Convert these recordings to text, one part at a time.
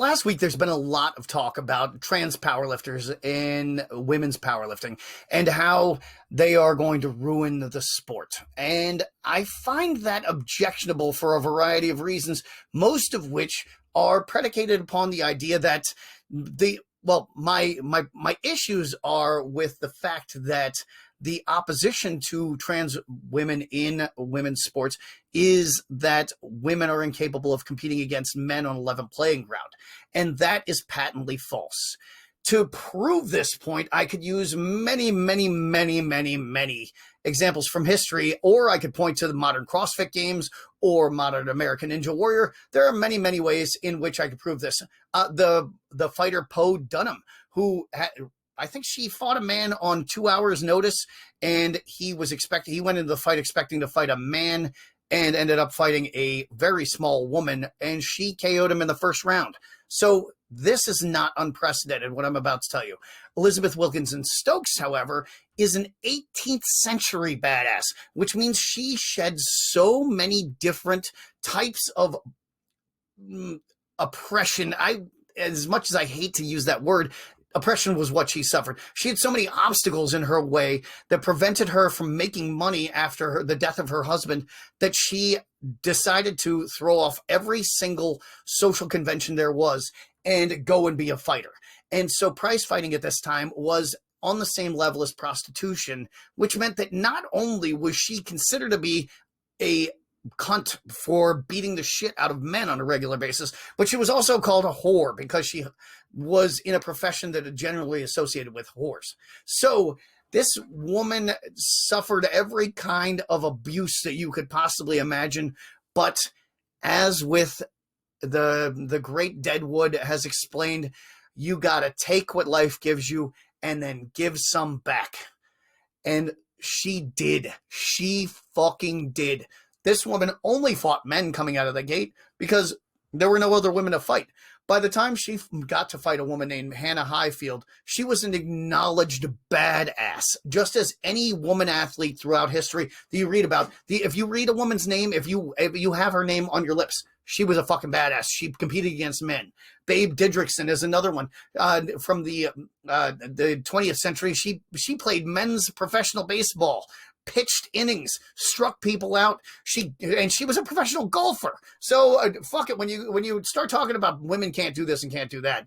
last week, there's been a lot of talk about trans powerlifters in women's powerlifting and how they are going to ruin the sport. And I find that objectionable for a variety of reasons, most of which are predicated upon the idea that my issues are with the fact that the opposition to trans women in women's sports is that women are incapable of competing against men on a level playing ground. And that is patently false. To prove this point, I could use many examples from history, or I could point to the modern CrossFit Games or modern American Ninja Warrior. There are many ways in which I could prove this. The fighter Poe Dunham, who I think she fought a man on 2 hours notice, and he went into the fight expecting to fight a man and ended up fighting a very small woman, and she KO'd him in the first round. So this is not unprecedented, what I'm about to tell you. Elizabeth Wilkinson Stokes, however, is an 18th century badass, which means she sheds so many different types of oppression. As much as I hate to use that word, oppression was what she suffered. She had so many obstacles in her way that prevented her from making money after the death of her husband that she decided to throw off every single social convention there was and go and be a fighter. And so prize fighting at this time was on the same level as prostitution, which meant that not only was she considered to be a cunt for beating the shit out of men on a regular basis, but she was also called a whore because she was in a profession that is generally associated with whores. So this woman suffered every kind of abuse that you could possibly imagine, but as with the great Deadwood has explained, you gotta take what life gives you and then give some back. And she did. She fucking did. This woman only fought men coming out of the gate because there were no other women to fight. By the time she got to fight a woman named Hannah Highfield, she was an acknowledged badass, just as any woman athlete throughout history that you read about. If you read a woman's name, if you have her name on your lips, she was a fucking badass. She competed against men. Babe Didrikson is another one from the 20th century. She played men's professional baseball, pitched innings, struck people out. She was a professional golfer. So fuck it. When you start talking about women can't do this and can't do that,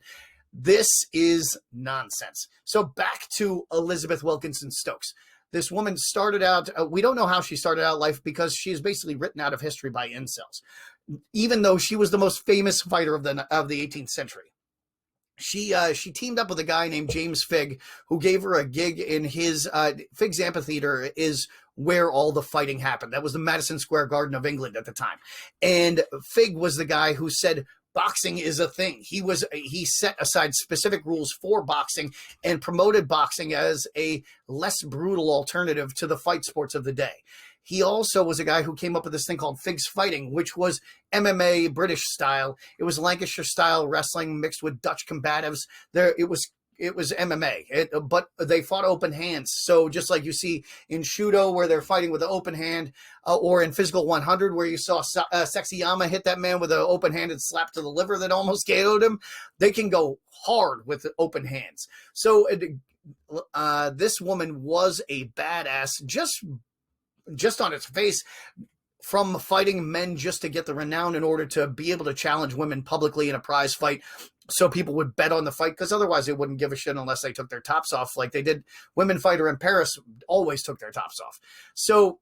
this is nonsense. So back to Elizabeth Wilkinson Stokes. This woman started out, we don't know how she started out life because she is basically written out of history by incels, even though she was the most famous fighter of the 18th century. She teamed up with a guy named James Figg, who gave her a gig in his Figg's Amphitheater is where all the fighting happened. That was the Madison Square Garden of England at the time. And Figg was the guy who said boxing is a thing. He set aside specific rules for boxing and promoted boxing as a less brutal alternative to the fight sports of the day. He also was a guy who came up with this thing called Figg's Fighting, which was MMA British style. It was Lancashire style wrestling mixed with Dutch combatives. It was MMA, but they fought open hands. So just like you see in Shudo where they're fighting with an open hand, or in Physical 100 where you saw Sexyama hit that man with an open-handed slap to the liver that almost KO'd him, they can go hard with open hands. So this woman was a badass just on its face, from fighting men just to get the renown in order to be able to challenge women publicly in a prize fight so people would bet on the fight, because otherwise they wouldn't give a shit unless they took their tops off like they did. Women fighter in Paris always took their tops off. So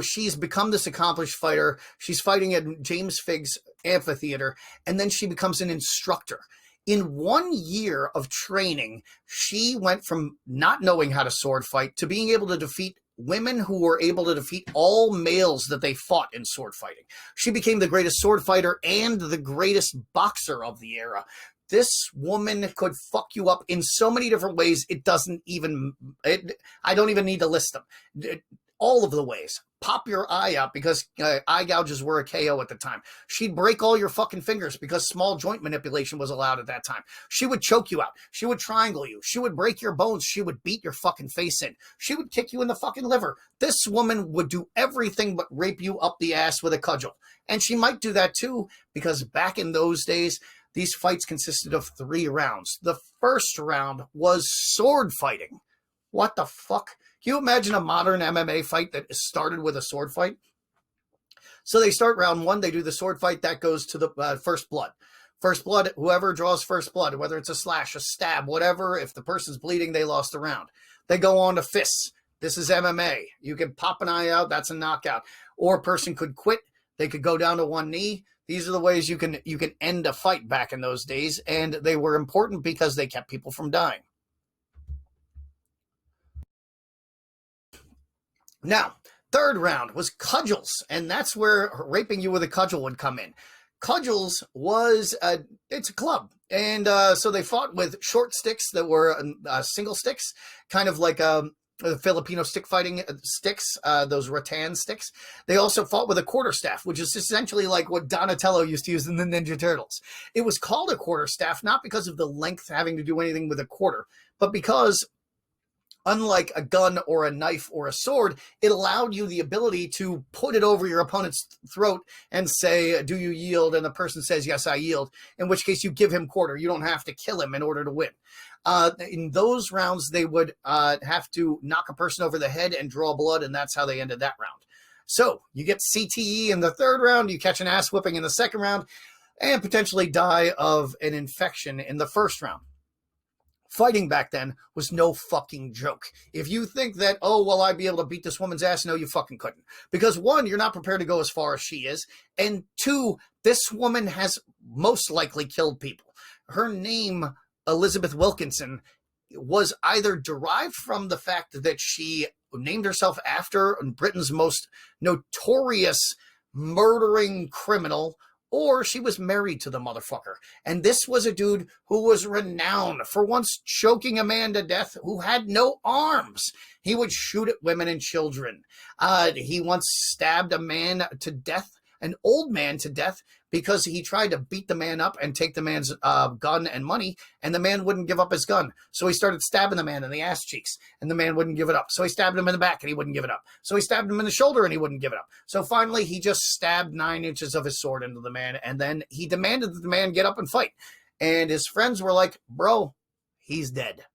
she's become this accomplished fighter. She's fighting at James Figg's Amphitheater, and then she becomes an instructor. In 1 year of training, she went from not knowing how to sword fight to being able to defeat women who were able to defeat all males that they fought in sword fighting. She became the greatest sword fighter and the greatest boxer of the era. This woman could fuck you up in so many different ways. I don't even need to list them. All of the ways. Pop your eye out because eye gouges were a KO at the time. She'd break all your fucking fingers because small joint manipulation was allowed at that time. She would choke you out. She would triangle you. She would break your bones. She would beat your fucking face in. She would kick you in the fucking liver. This woman would do everything but rape you up the ass with a cudgel. And she might do that too because back in those days, These fights consisted of 3 rounds. The first round was sword fighting. What the fuck? Can you imagine a modern MMA fight that started with a sword fight? So they start round 1, they do the sword fight, that goes to the first blood. First blood, whoever draws first blood, whether it's a slash, a stab, whatever, if the person's bleeding, they lost the round. They go on to fists. This is MMA. You can pop an eye out, that's a knockout. Or a person could quit. They could go down to one knee. These are the ways you can end a fight back in those days, and they were important because they kept people from dying. Now, third round was cudgels, and that's where raping you with a cudgel would come in. Cudgels was, it's a club. And so they fought with short sticks that were single sticks, kind of like the Filipino stick fighting sticks, those rattan sticks. They also fought with a quarterstaff, which is essentially like what Donatello used to use in the Ninja Turtles. It was called a quarterstaff, not because of the length having to do anything with a quarter, but because unlike a gun or a knife or a sword, it allowed you the ability to put it over your opponent's throat and say, do you yield? And the person says, yes, I yield, in which case you give him quarter. You don't have to kill him in order to win. In those rounds, they would have to knock a person over the head and draw blood, and that's how they ended that round. So you get CTE in the third round, you catch an ass whipping in the second round, and potentially die of an infection in the first round. Fighting back then was no fucking joke. If you think that, oh, well, I'd be able to beat this woman's ass, no, you fucking couldn't. Because 1, you're not prepared to go as far as she is. And 2, this woman has most likely killed people. Her name, Elizabeth Wilkinson, was either derived from the fact that she named herself after Britain's most notorious murdering criminal, or she was married to the motherfucker. And this was a dude who was renowned for once choking a man to death who had no arms. He would shoot at women and children. He once stabbed a man to death, an old man to death, because he tried to beat the man up and take the man's gun and money, and the man wouldn't give up his gun. So he started stabbing the man in the ass cheeks, and the man wouldn't give it up. So he stabbed him in the back, and he wouldn't give it up. So he stabbed him in the shoulder, and he wouldn't give it up. So finally, he just stabbed 9 inches of his sword into the man, and then he demanded that the man get up and fight. And his friends were like, bro, he's dead.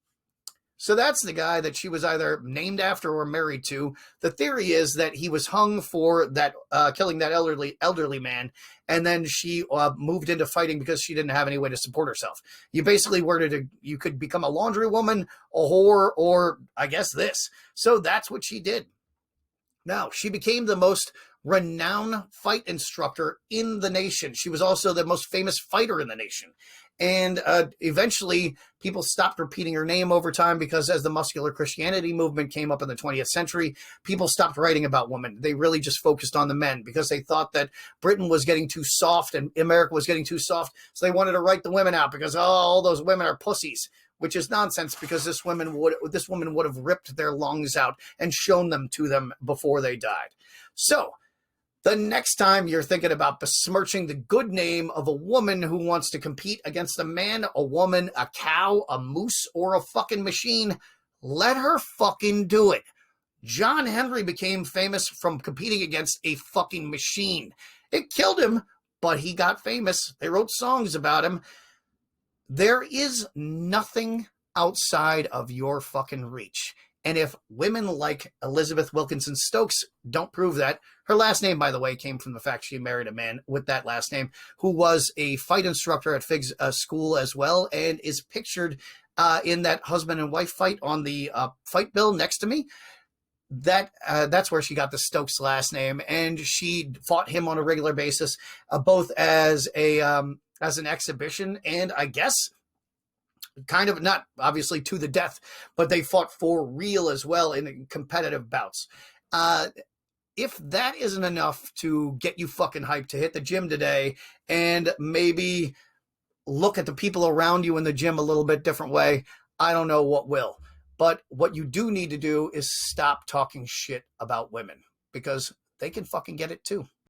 So that's the guy that she was either named after or married to. The theory is that he was hung for that killing that elderly man, and then she moved into fighting because she didn't have any way to support herself. You basically you could become a laundry woman, a whore, or I guess this. So that's what she did. Now, she became the most renowned fight instructor in the nation. She was also the most famous fighter in the nation. And eventually, people stopped repeating her name over time because as the muscular Christianity movement came up in the 20th century, people stopped writing about women. They really just focused on the men because they thought that Britain was getting too soft and America was getting too soft. So they wanted to write the women out because, oh, all those women are pussies, which is nonsense because this woman would have ripped their lungs out and shown them to them before they died. So the next time you're thinking about besmirching the good name of a woman who wants to compete against a man, a woman, a cow, a moose, or a fucking machine, let her fucking do it. John Henry became famous from competing against a fucking machine. It killed him, but he got famous. They wrote songs about him. There is nothing outside of your fucking reach. And if women like Elizabeth Wilkinson Stokes don't prove that, her last name, by the way, came from the fact she married a man with that last name who was a fight instructor at Fig's school as well and is pictured in that husband and wife fight on the fight bill next to me. That's where she got the Stokes last name, and she fought him on a regular basis, both as an exhibition and I guess kind of not obviously to the death, but they fought for real as well in competitive bouts. If that isn't enough to get you fucking hyped to hit the gym today and maybe look at the people around you in the gym a little bit different way, I don't know what will. But what you do need to do is stop talking shit about women because they can fucking get it too.